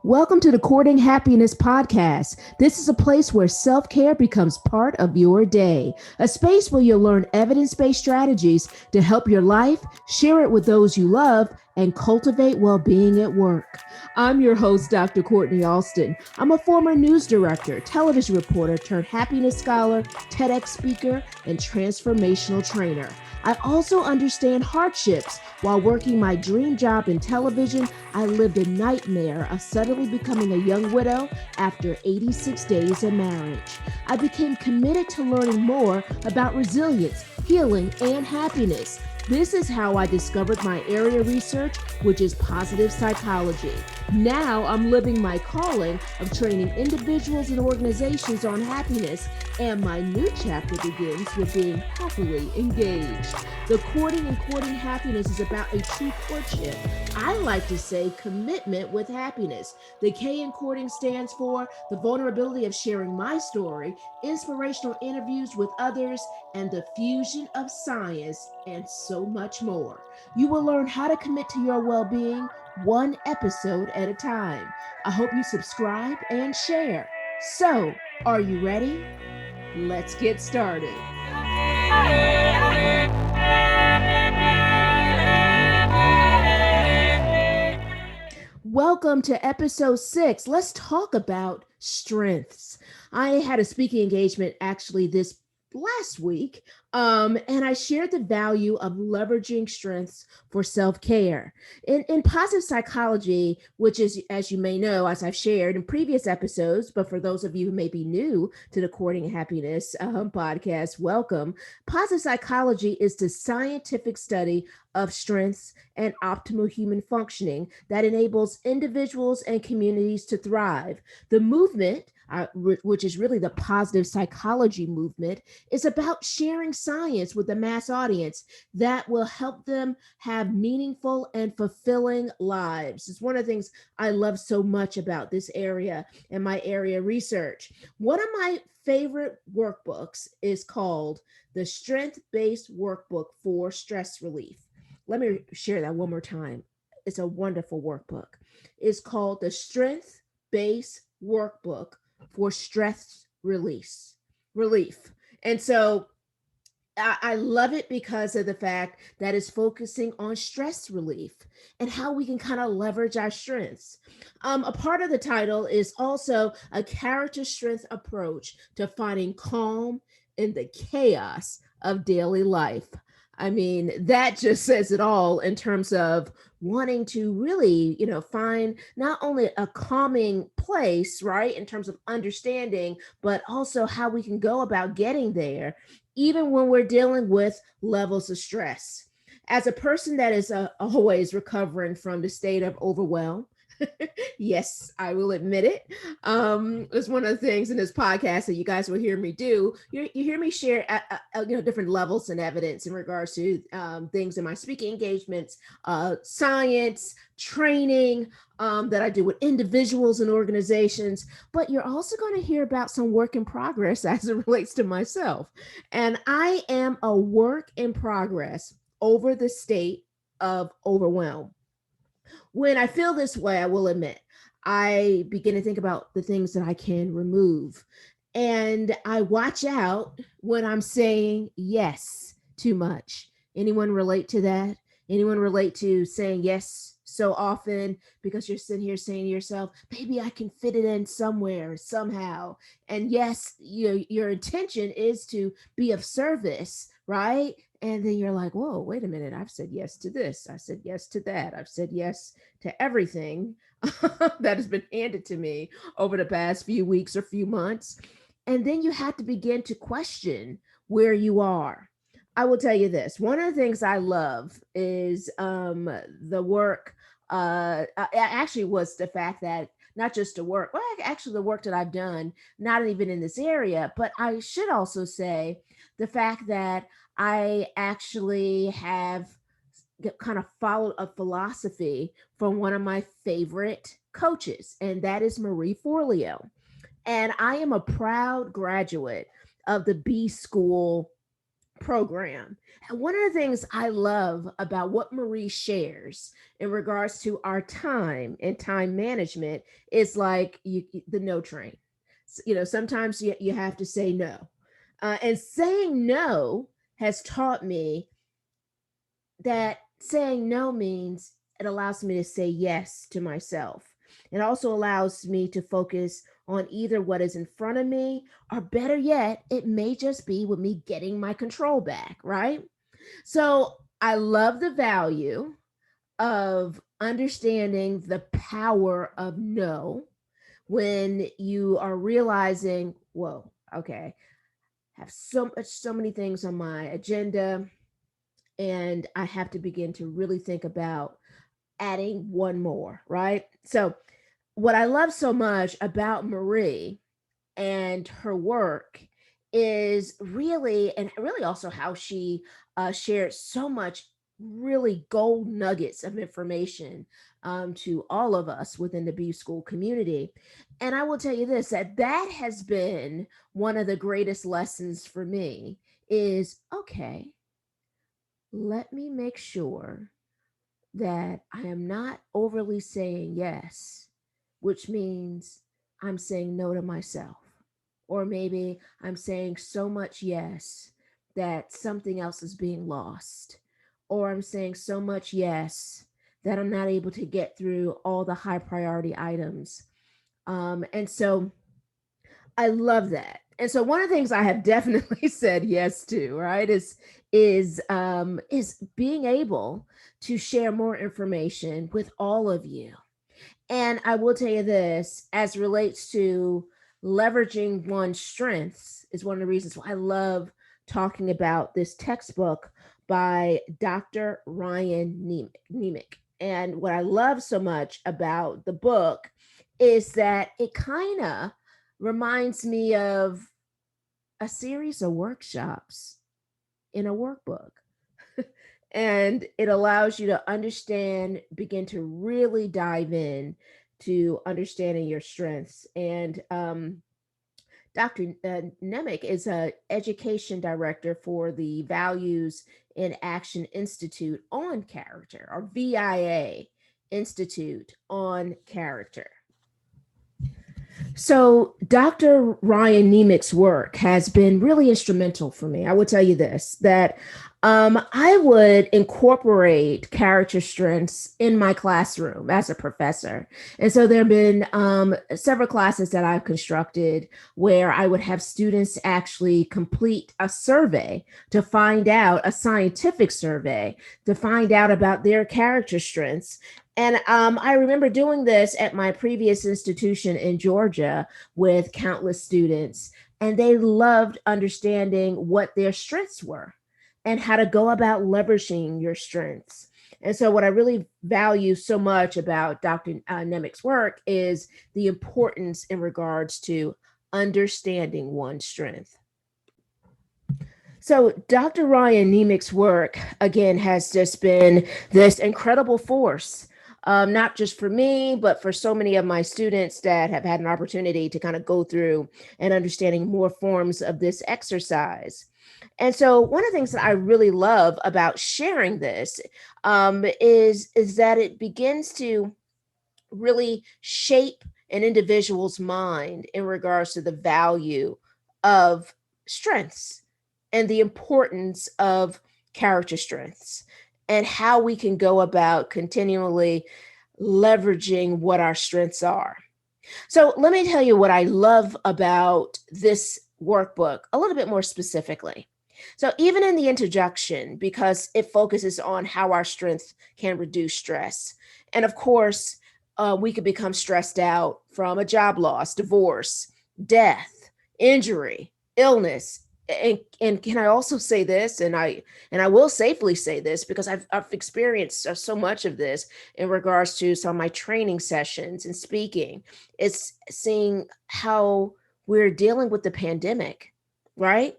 Welcome to the Courting Happiness podcast. This is a place where self-care becomes part of your day, a space where you'll learn evidence-based strategies to help your life, share it with those you love, and cultivate well-being at work. I'm your host, Dr. Kortni Alston. I'm a former news director, television reporter turned happiness scholar, TEDx speaker, and transformational trainer. I also understand hardships. While working my dream job in television, I lived a nightmare of suddenly becoming a young widow after 86 days of marriage. I became committed to learning more about resilience, healing, and happiness. This is how I discovered my area of research, which is positive psychology. Now I'm living my calling of training individuals and organizations on happiness, and my new chapter begins with being happily engaged. The courting happiness is about a true courtship. I like to say commitment with happiness. The K in courting stands for the vulnerability of sharing my story, inspirational interviews with others, and the fusion of science and so much more. You will learn how to commit to your well-being one episode at a time. I hope you subscribe and share. So, are you ready? Let's get started. Welcome to episode 6. Let's talk about strengths. I had a speaking engagement actually this last week, and I shared the value of leveraging strengths for self-care. In positive psychology, which is, as you may know, as I've shared in previous episodes, but for those of you who may be new to the Courting Happiness podcast, welcome. Positive psychology is the scientific study of strengths and optimal human functioning that enables individuals and communities to thrive. The movement, which is really the positive psychology movement, is about sharing science with the mass audience that will help them have meaningful and fulfilling lives. It's one of the things I love so much about this area and my area of research. One of my favorite workbooks is called the Strength-Based Workbook for Stress Relief. Let me share that one more time. It's a wonderful workbook. It's called the Strength-Based Workbook for Stress Relief. And so I love it because of the fact that it's focusing on stress relief and how we can kind of leverage our strengths. A part of the title is also a character strength approach to finding calm in the chaos of daily life. I mean, that just says it all in terms of wanting to really, find not only a calming place, right, in terms of understanding, but also how we can go about getting there, even when we're dealing with levels of stress. As a person that is always recovering from the state of overwhelm, yes, I will admit it. It's one of the things in this podcast that you guys will hear me do. You hear me share, different levels and evidence in regards to things in my speaking engagements, science, training that I do with individuals and organizations. But you're also going to hear about some work in progress as it relates to myself. And I am a work in progress over the state of overwhelm. When I feel this way, I will admit, I begin to think about the things that I can remove. And I watch out when I'm saying yes too much. Anyone relate to that? Anyone relate to saying yes so often because you're sitting here saying to yourself, maybe I can fit it in somewhere, somehow. And yes, your intention is to be of service, right? And then you're like, whoa, wait a minute. I've said yes to this. I said yes to that. I've said yes to everything that has been handed to me over the past few weeks or few months. And then you have to begin to question where you are. I will tell you this. One of the things I love is the work. Actually was the fact that not just the work, well, actually the work that I've done, not even in this area, but I should also say the fact that I actually have kind of followed a philosophy from one of my favorite coaches, and that is Marie Forleo. And I am a proud graduate of the B School program. And one of the things I love about what Marie shares in regards to our time and time management is like the no train. Sometimes you have to say no. And saying no has taught me that saying no means it allows me to say yes to myself. It also allows me to focus on either what is in front of me, or better yet, it may just be with me getting my control back, right? So I love the value of understanding the power of no when you are realizing, whoa, okay, I have so many things on my agenda, and I have to begin to really think about adding one more, right? So, what I love so much about Marie and her work is really, and really also how she shared so much really gold nuggets of information to all of us within the B School community. And I will tell you this, that has been one of the greatest lessons for me is okay, let me make sure that I am not overly saying yes, which means I'm saying no to myself. Or maybe I'm saying so much yes that something else is being lost. Or I'm saying so much yes that I'm not able to get through all the high priority items. And so I love that. And so one of the things I have definitely said yes to, right, is being able to share more information with all of you. And I will tell you this, as relates to leveraging one's strengths, is one of the reasons why I love talking about this textbook by Dr. Ryan Nemick. And what I love so much about the book is that it kind of reminds me of a series of workshops in a workbook. And it allows you to understand, begin to really dive in to understanding your strengths. And Dr. Nemec is a education director for the Values in Action Institute on Character, or VIA Institute on Character. So, Dr. Ryan Nemick's work has been really instrumental for me. I would tell you this, that I would incorporate character strengths in my classroom as a professor. And so there have been several classes that I've constructed where I would have students actually complete a survey to find out, a scientific survey to find out about their character strengths. And I remember doing this at my previous institution in Georgia with countless students, and they loved understanding what their strengths were and how to go about leveraging your strengths. And so, what I really value so much about Dr. Nemick's work is the importance in regards to understanding one's strength. So, Dr. Ryan Nemick's work, again, has just been this incredible force, not just for me, but for so many of my students that have had an opportunity to kind of go through and understanding more forms of this exercise. And so, one of the things that I really love about sharing this is that it begins to really shape an individual's mind in regards to the value of strengths and the importance of character strengths and how we can go about continually leveraging what our strengths are. So, let me tell you what I love about this workbook a little bit more specifically. So, even in the introduction, because it focuses on how our strength can reduce stress. And of course, we could become stressed out from a job loss, divorce, death, injury, illness. And can I also say this? And I will safely say this because I've experienced so much of this in regards to some of my training sessions and speaking. It's seeing how we're dealing with the pandemic, right?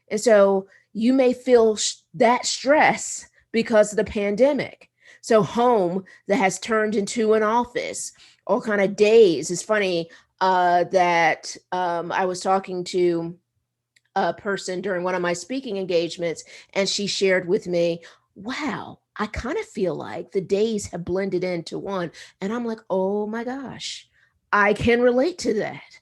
And so you may feel that stress because of the pandemic. So home that has turned into an office, all kind of days. It's funny that I was talking to person during one of my speaking engagements, and she shared with me, wow, I kind of feel like the days have blended into one. And I'm like, oh my gosh, I can relate to that,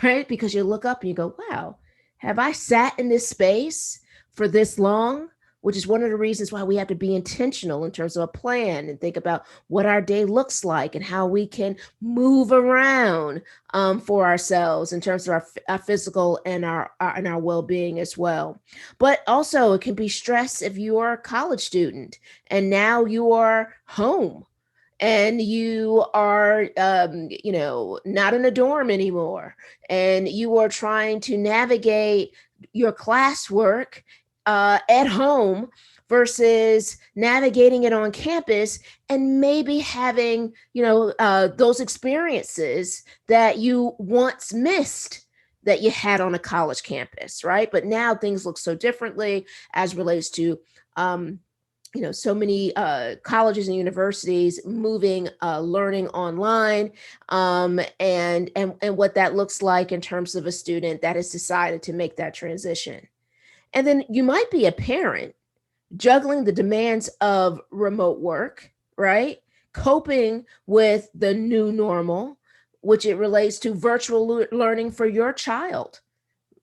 right? Because you look up and you go, wow, have I sat in this space for this long? Which is one of the reasons why we have to be intentional in terms of a plan and think about what our day looks like and how we can move around for ourselves in terms of our physical and our well-being as well. But also, it can be stress if you are a college student and now you are home and you are not in a dorm anymore, and you are trying to navigate your classwork at home versus navigating it on campus, and maybe having those experiences that you once missed that you had on a college campus, right? But now things look so differently as relates to so many colleges and universities moving learning online, and what that looks like in terms of a student that has decided to make that transition. And then you might be a parent juggling the demands of remote work, right? Coping with the new normal, which it relates to virtual learning for your child,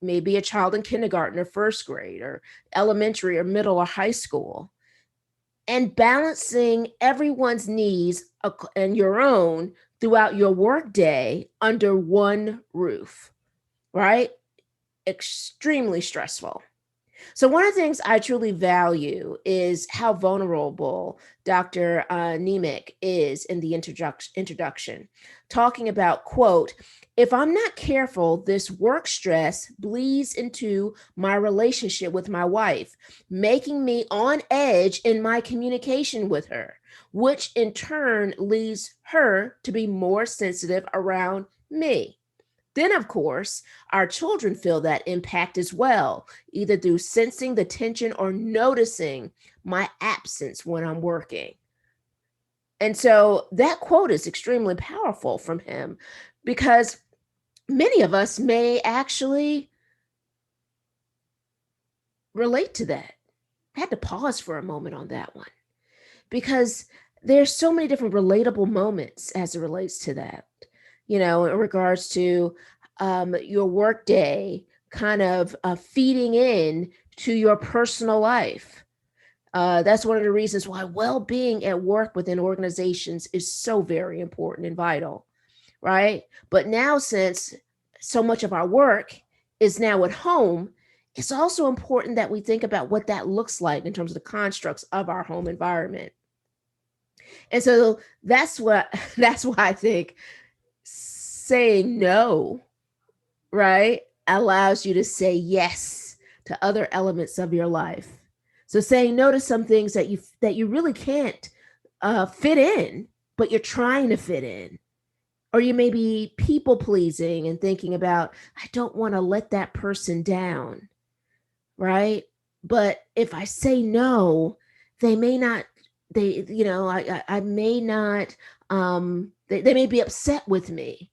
maybe a child in kindergarten or first grade or elementary or middle or high school, and balancing everyone's needs and your own throughout your workday under one roof, right? Extremely stressful. So, one of the things I truly value is how vulnerable Dr. Nemec is in the introduction, talking about, quote, if I'm not careful, this work stress bleeds into my relationship with my wife, making me on edge in my communication with her, which in turn leads her to be more sensitive around me. Then, of course, our children feel that impact as well, either through sensing the tension or noticing my absence when I'm working. And so that quote is extremely powerful from him, because many of us may actually relate to that. I had to pause for a moment on that one, because there's so many different relatable moments as it relates to that, in regards to your workday kind of feeding in to your personal life. That's one of the reasons why well-being at work within organizations is so very important and vital, right? But now, since so much of our work is now at home, it's also important that we think about what that looks like in terms of the constructs of our home environment. And so that's why I think saying no, right, allows you to say yes to other elements of your life. So saying no to some things that you really can't fit in, but you're trying to fit in. Or you may be people pleasing and thinking about, I don't want to let that person down, right? But if I say no, they may not, I may not, they may be upset with me,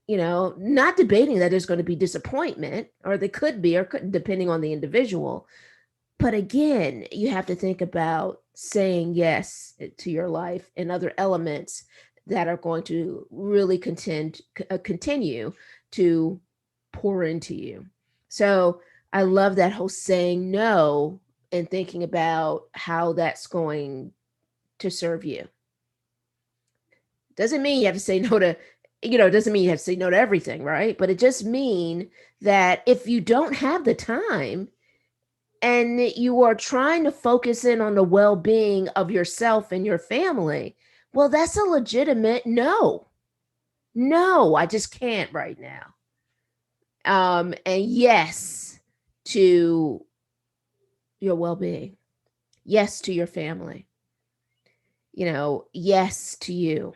not debating that there's going to be disappointment, or they could be, or couldn't, depending on the individual. But again, you have to think about saying yes to your life and other elements that are going to really continue to pour into you. So I love that whole saying no and thinking about how that's going to serve you. Doesn't mean you have to say no to, doesn't mean you have to say no to everything, right? But it just means that if you don't have the time and you are trying to focus in on the well-being of yourself and your family, well, that's a legitimate no. No, I just can't right now. And yes to your well-being. Yes to your family. Yes to you.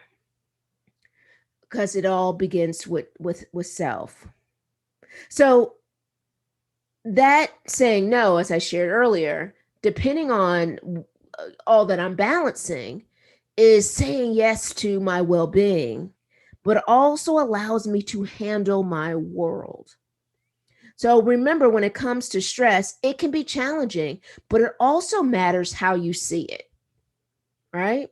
Because it all begins with self. So that saying no, as I shared earlier, depending on all that I'm balancing, is saying yes to my well-being, but also allows me to handle my world. So remember, when it comes to stress, it can be challenging, but it also matters how you see it, right?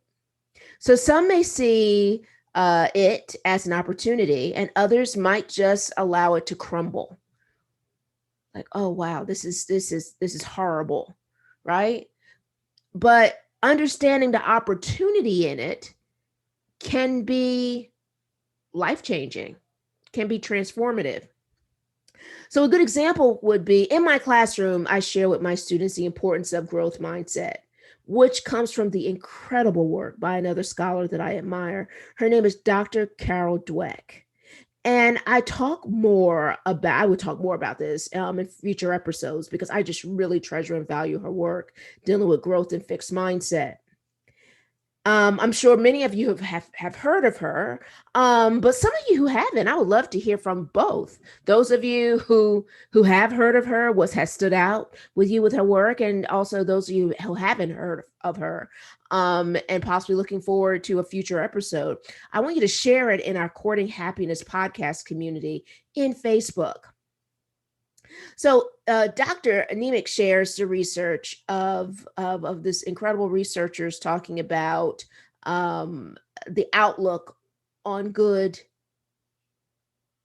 So some may see it as an opportunity, and others might just allow it to crumble. Like, oh wow, this is horrible, right? But understanding the opportunity in it can be life changing, can be transformative. So, a good example would be in my classroom, I share with my students the importance of growth mindset, which comes from the incredible work by another scholar that I admire. Her name is Dr. Carol Dweck. And I would talk more about this in future episodes because I just really treasure and value her work dealing with growth and fixed mindset. I'm sure many of you have heard of her, but some of you who haven't, I would love to hear from both. Those of you who have heard of her, what has stood out with you with her work, and also those of you who haven't heard of her, and possibly looking forward to a future episode. I want you to share it in our Courting Happiness podcast community in Facebook. So, Dr. Anemic shares the research of this incredible researchers talking about the outlook on good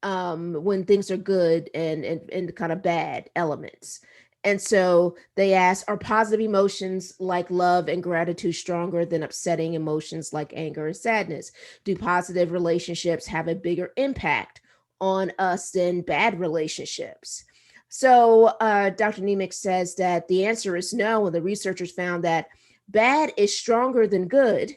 when things are good and kind of bad elements. And so they ask, are positive emotions like love and gratitude stronger than upsetting emotions like anger and sadness? Do positive relationships have a bigger impact on us than bad relationships? So Dr. Nemec says that the answer is no, and the researchers found that bad is stronger than good.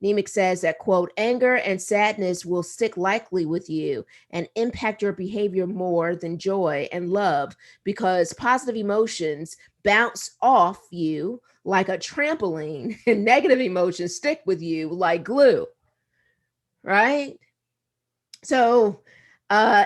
Nemec says that, quote, anger and sadness will stick likely with you and impact your behavior more than joy and love because positive emotions bounce off you like a trampoline and negative emotions stick with you like glue, right? So,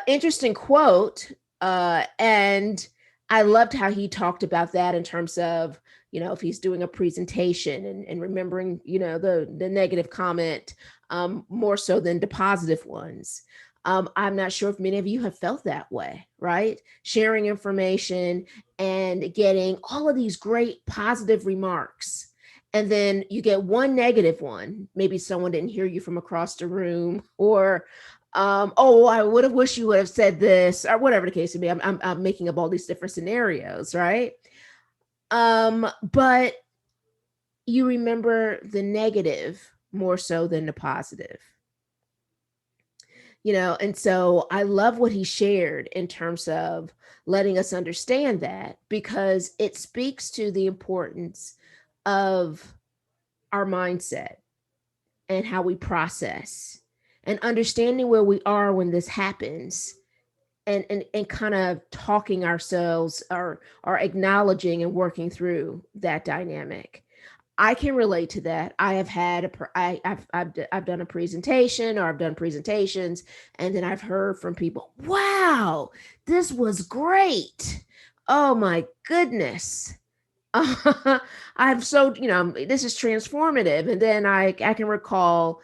interesting quote. And I loved how he talked about that in terms of, if he's doing a presentation and remembering, the negative comment more so than the positive ones. I'm not sure if many of you have felt that way, right? Sharing information and getting all of these great positive remarks. And then you get one negative one. Maybe someone didn't hear you from across the room, or oh, I would have wished you would have said this, or whatever the case may be. I'm making up all these different scenarios, right? But you remember the negative more so than the positive. And so I love what he shared in terms of letting us understand that, because it speaks to the importance of our mindset and how we process and understanding where we are when this happens, and kind of talking ourselves or acknowledging and working through that dynamic. I can relate to that. I have had I've done a presentation, or I've done presentations, and then I've heard from people, wow, this was great. Oh my goodness. I'm so, this is transformative. And then I can recall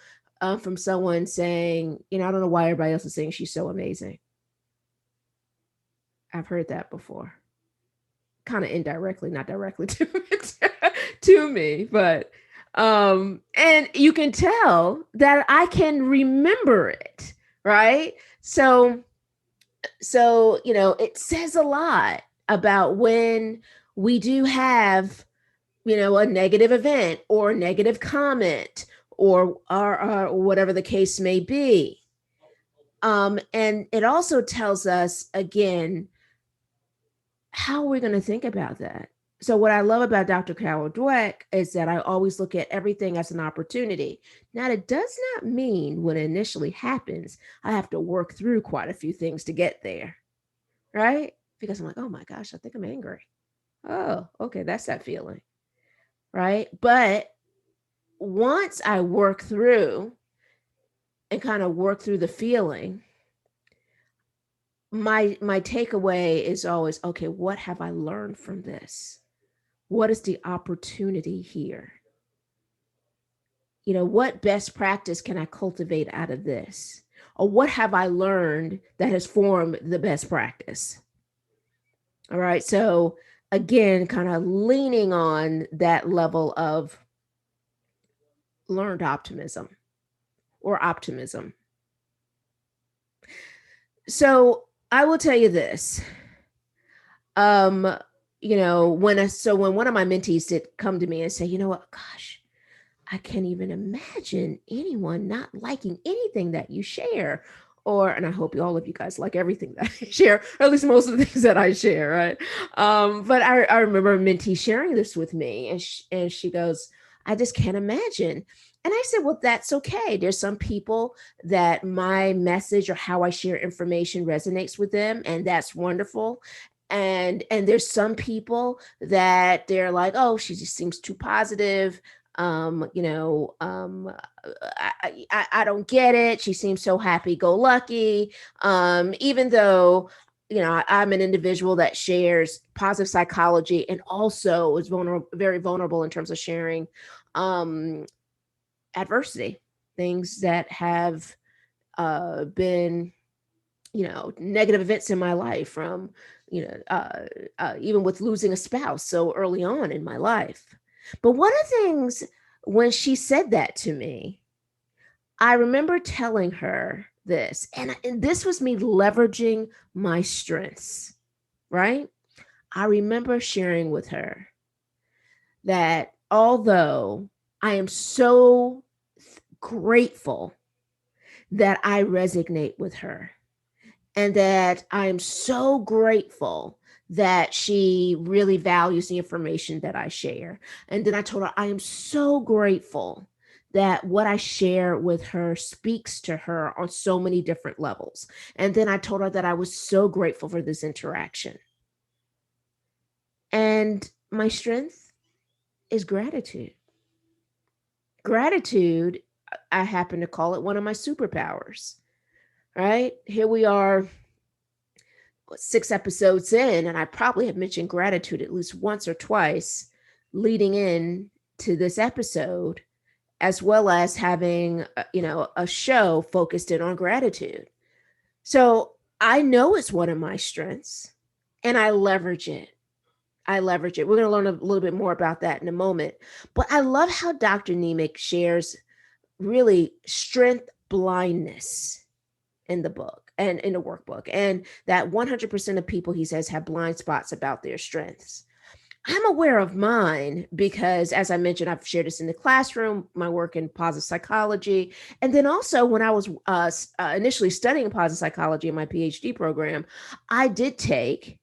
from someone saying, I don't know why everybody else is saying she's so amazing. I've heard that before, kind of indirectly, not directly to me, but and you can tell that I can remember it, right? So it says a lot about when we do have, a negative event or a negative comment, or whatever the case may be. And it also tells us, again, how we're going to think about that. So what I love about Dr. Carol Dweck is that I always look at everything as an opportunity. Now, it does not mean when it initially happens, I have to work through quite a few things to get there, right? Because I'm like, oh my gosh, I think I'm angry. Oh, okay, that's that feeling, right? But once I work through and kind of work through the feeling, my takeaway is always, okay, what have I learned from this? What is the opportunity here? What best practice can I cultivate out of this? Or what have I learned that has formed the best practice? All right. So again, kind of leaning on that level of learned optimism or optimism. So I will tell you this. Um, when one of my mentees did come to me and say, you know what, gosh, I can't even imagine anyone not liking anything that you share. And I hope all of you guys like everything that I share, or at least most of the things that I share, right? But I remember a mentee sharing this with me, and she goes, I just can't imagine. And I said, well, that's okay. There's some people that my message or how I share information resonates with them, and that's wonderful. And there's some people that they're like, oh, she just seems too positive. um you know um I don't get it. She seems so happy go lucky, even though I'm an individual that shares positive psychology and also is vulnerable, very vulnerable in terms of sharing um adversity, things that have been negative events in my life, from even with losing a spouse so early on in my life. But one of the things, when she said that to me, I remember telling her this, and this was me leveraging my strengths, right? I remember sharing with her that although I am so grateful that I resonate with her, and that I'm so grateful that she really values the information that I share. And then I told her I am so grateful that what I share with her speaks to her on so many different levels. And then I told her that I was so grateful for this interaction. And my strength is gratitude. Gratitude, I happen to call it one of my superpowers, right? Here we are, 6 episodes in, and I probably have mentioned gratitude at least once or twice leading in to this episode, as well as having a show focused in on gratitude. So I know it's one of my strengths, and I leverage it. We're going to learn a little bit more about that in a moment. But I love how Dr. Nemec shares really strength blindness in the book and in the workbook, and that 100% of people, he says, have blind spots about their strengths. I'm aware of mine because, as I mentioned, I've shared this in the classroom, my work in positive psychology. And then also, when I was initially studying positive psychology in my PhD program, I did take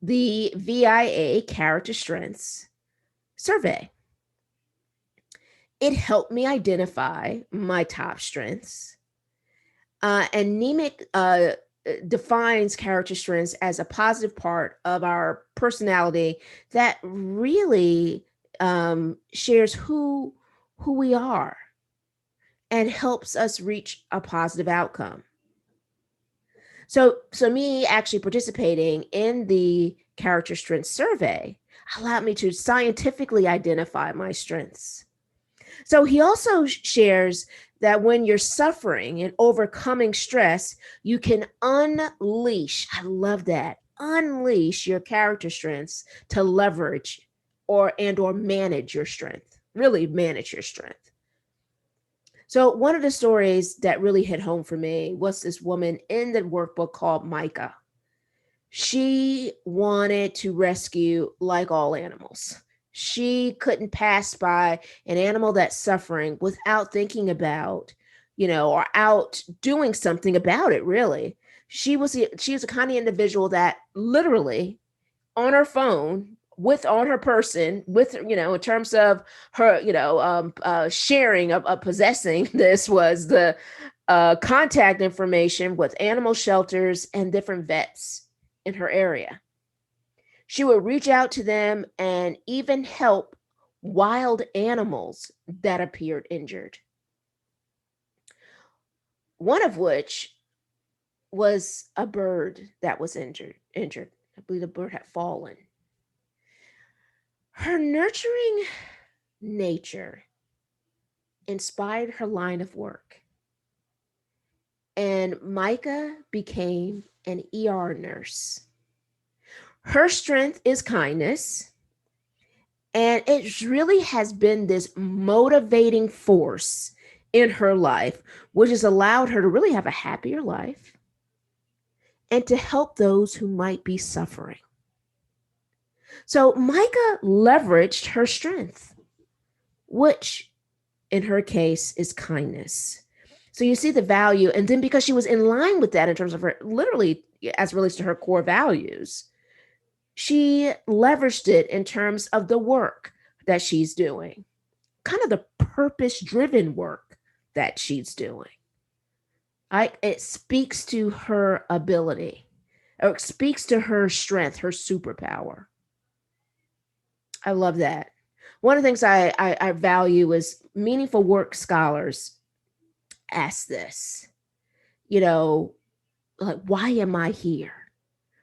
the VIA character strengths survey. It helped me identify my top strengths. And Nemec defines character strengths as a positive part of our personality that really shares who we are and helps us reach a positive outcome. So me actually participating in the character strengths survey allowed me to scientifically identify my strengths. So he also shares that when you're suffering and overcoming stress, you can unleash, I love that, unleash your character strengths to leverage or manage your strength, really manage your strength. So one of the stories that really hit home for me was this woman in the workbook called Micah. She wanted to rescue like all animals. She couldn't pass by an animal that's suffering without thinking about, or out doing something about it, really. She was the kind of individual that literally on her phone, with on her person, with in terms of her sharing of possessing this, was the contact information with animal shelters and different vets in her area. She would reach out to them and even help wild animals that appeared injured, one of which was a bird that was injured. I believe the bird had fallen. Her nurturing nature inspired her line of work, and Micah became an ER nurse. Her strength is kindness. And it really has been this motivating force in her life, which has allowed her to really have a happier life and to help those who might be suffering. So Micah leveraged her strength, which in her case is kindness. So you see the value. And then because she was in line with that in terms of her, literally as it relates to her core values, she leveraged it in terms of the work that she's doing, kind of the purpose driven work that she's doing. It speaks to her ability, or it speaks to her strength, her superpower. I love that. One of the things I value is meaningful work scholars ask this, you know, like, why am I here?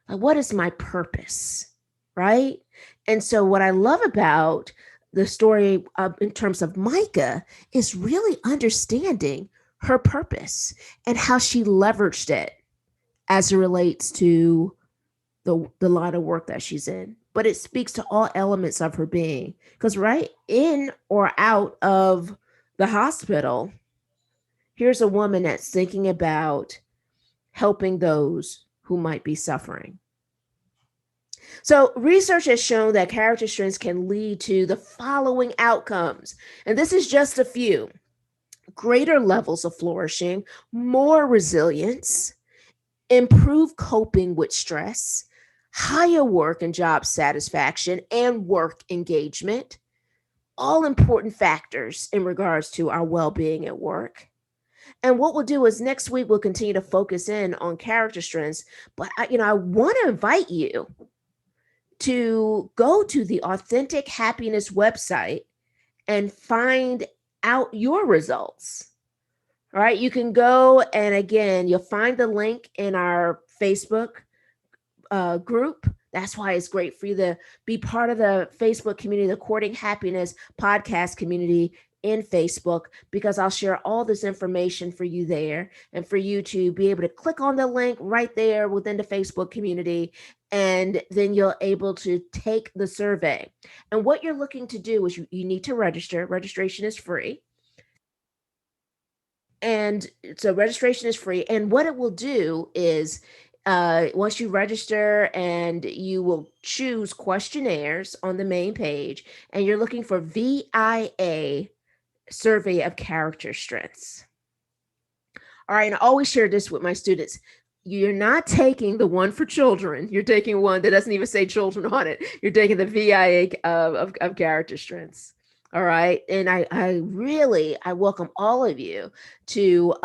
Like, what is my purpose? Right. And so, what I love about the story in terms of Micah is really understanding her purpose and how she leveraged it as it relates to the line of work that she's in. But it speaks to all elements of her being. Because, right in or out of the hospital, here's a woman that's thinking about helping those who might be suffering. So, research has shown that character strengths can lead to the following outcomes. And this is just a few: greater levels of flourishing, more resilience, improved coping with stress, higher work and job satisfaction, and work engagement. All important factors in regards to our well being at work. And what we'll do is next week we'll continue to focus in on character strengths. But I want to invite you to go to the Authentic Happiness website and find out your results. All right, you can go, and again, you'll find the link in our Facebook group. That's why it's great for you to be part of the Facebook community, the Courting Happiness podcast community in Facebook, because I'll share all this information for you there and for you to be able to click on the link right there within the Facebook community. And then you're able to take the survey. And what you're looking to do is you need to register. Registration is free. And so registration is free. And what it will do is once you register, and you will choose questionnaires on the main page, and you're looking for VIA, survey of character strengths. All right, and I always share this with my students. You're not taking the one for children. You're taking one that doesn't even say children on it. You're taking the VIA of character strengths. All right. And I really, I welcome all of you to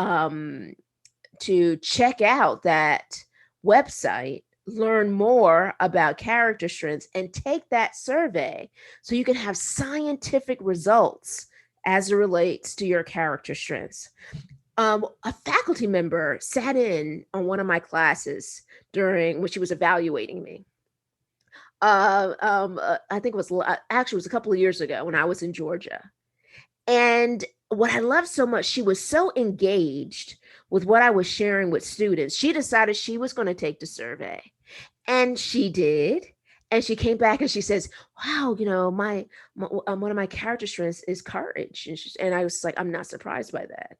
check out that website, learn more about character strengths, and take that survey so you can have scientific results as it relates to your character strengths. A faculty member sat in on one of my classes during when she was evaluating me. I think it was actually it was a couple of years ago when I was in Georgia. And what I loved so much, she was so engaged with what I was sharing with students. She decided she was going to take the survey, and she did. And she came back and she says, "Wow, my one of my character strengths is courage." And I was like, "I'm not surprised by that."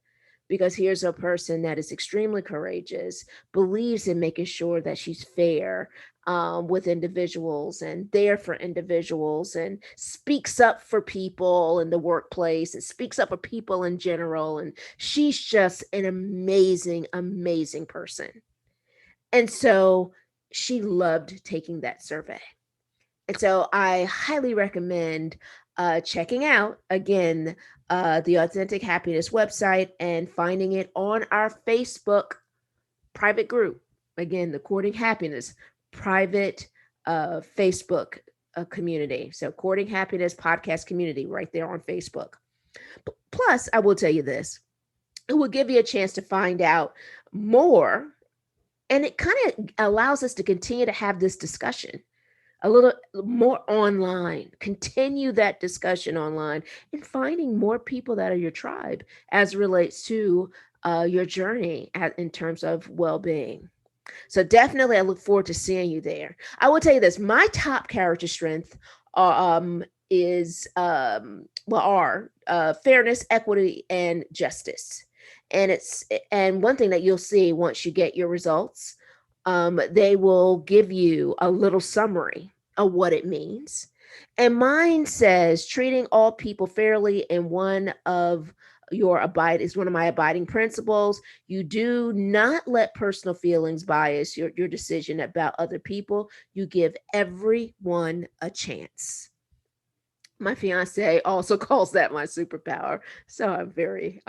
Because here's a person that is extremely courageous, believes in making sure that she's fair with individuals and there for individuals, and speaks up for people in the workplace and speaks up for people in general. And she's just an amazing, amazing person. And so she loved taking that survey. And so I highly recommend checking out, again, the Authentic Happiness website and finding it on our Facebook private group. Again, the Courting Happiness private Facebook community. So, Courting Happiness podcast community right there on Facebook. Plus, I will tell you this, it will give you a chance to find out more. And it kind of allows us to continue to have this discussion a little more online, continue that discussion online, and finding more people that are your tribe as it relates to your journey in terms of well-being. So definitely I look forward to seeing you there. I will tell you this, my top character strength is well are fairness, equity, and justice. And it's and one thing that you'll see once you get your results, they will give you a little summary of what it means. And mine says treating all people fairly, and one of my abiding principles. You do not let personal feelings bias your decision about other people. You give everyone a chance. My fiance also calls that my superpower, so I'm very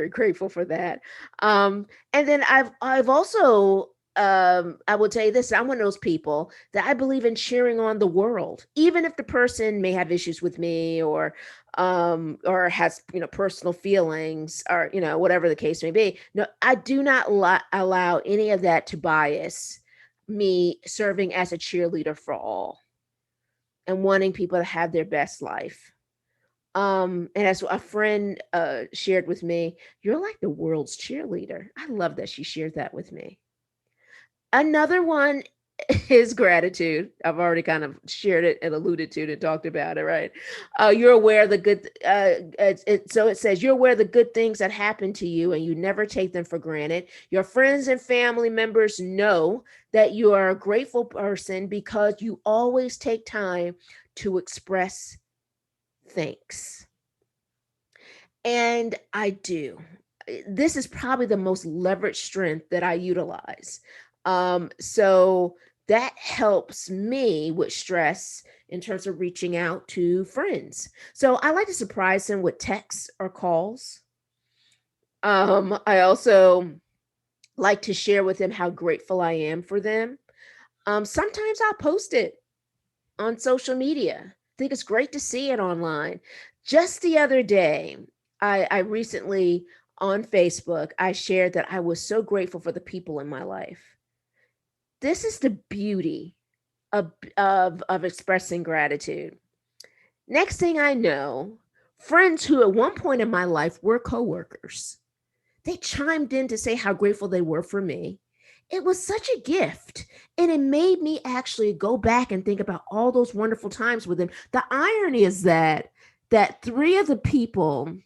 grateful for that. And then I've also I will tell you this, I'm one of those people that I believe in cheering on the world, even if the person may have issues with me, or has, personal feelings, or, whatever the case may be. No, I do not allow any of that to bias me serving as a cheerleader for all and wanting people to have their best life. And as a friend shared with me, you're like the world's cheerleader. I love that she shared that with me. Another one is gratitude. I've already kind of shared it and alluded to it and talked about it, right? You're aware of the good. So it says you're aware of the good things that happen to you, and you never take them for granted. Your friends and family members know that you are a grateful person because you always take time to express thanks. And I do. This is probably the most leveraged strength that I utilize. So that helps me with stress in terms of reaching out to friends. So I like to surprise them with texts or calls. I also like to share with them how grateful I am for them. Sometimes I'll post it on social media. I think it's great to see it online. Just the other day, I recently on Facebook, I shared that I was so grateful for the people in my life. This is the beauty of expressing gratitude. Next thing I know, friends who at one point in my life were coworkers, they chimed in to say how grateful they were for me. It was such a gift. And it made me actually go back and think about all those wonderful times with them. The irony is that three of the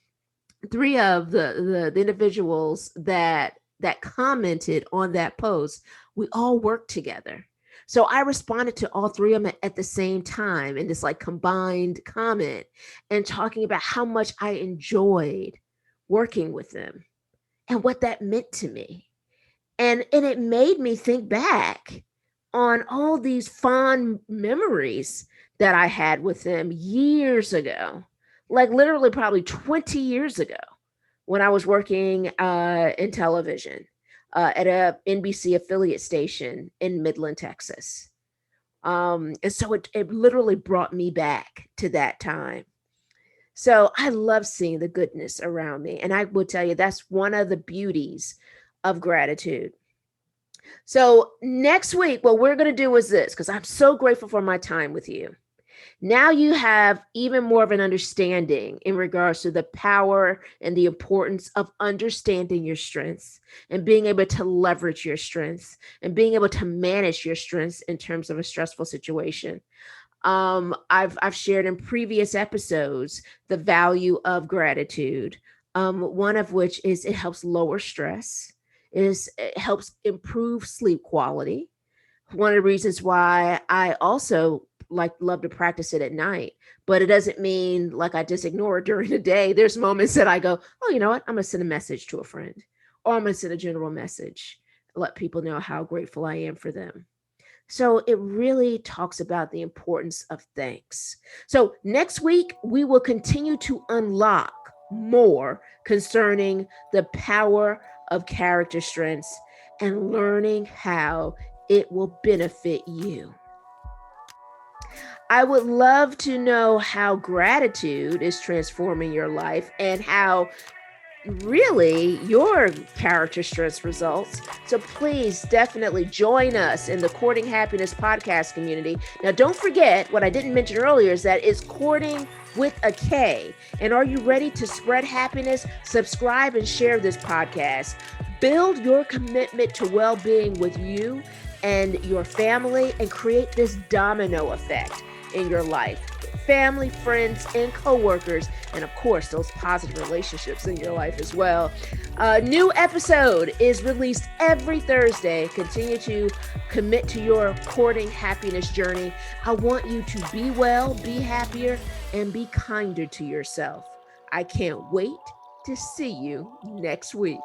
individuals that commented on that post, we all worked together. So I responded to all three of them at the same time in this like combined comment, and talking about how much I enjoyed working with them and what that meant to me. And it made me think back on all these fond memories that I had with them years ago, like literally probably 20 years ago, when I was working in television at a NBC affiliate station in Midland, Texas. And so it literally brought me back to that time. So I love seeing the goodness around me. And I will tell you, that's one of the beauties of gratitude. So next week, what we're going to do is this, because I'm so grateful for my time with you. Now you have even more of an understanding in regards to the power and the importance of understanding your strengths and being able to leverage your strengths and being able to manage your strengths in terms of a stressful situation. I've shared in previous episodes the value of gratitude. One of which is it helps lower stress, it helps improve sleep quality. One of the reasons why I also love to practice it at night, but it doesn't mean like I just ignore it during the day. There's moments that I go, oh, you know what? I'm gonna send a message to a friend, or I'm gonna send a general message, let people know how grateful I am for them. So it really talks about the importance of thanks. So next week, we will continue to unlock more concerning the power of character strengths and learning how it will benefit you. I would love to know how gratitude is transforming your life and how really your character strengths results. So please definitely join us in the Courting Happiness podcast community. Now, don't forget what I didn't mention earlier is that it's courting with a K. And are you ready to spread happiness? Subscribe and share this podcast. Build your commitment to well-being with you and your family and create this domino effect in your life. Family, friends, and coworkers, and of course, those positive relationships in your life as well. A new episode is released every Thursday. Continue to commit to your courting happiness journey. I want you to be well, be happier, and be kinder to yourself. I can't wait to see you next week.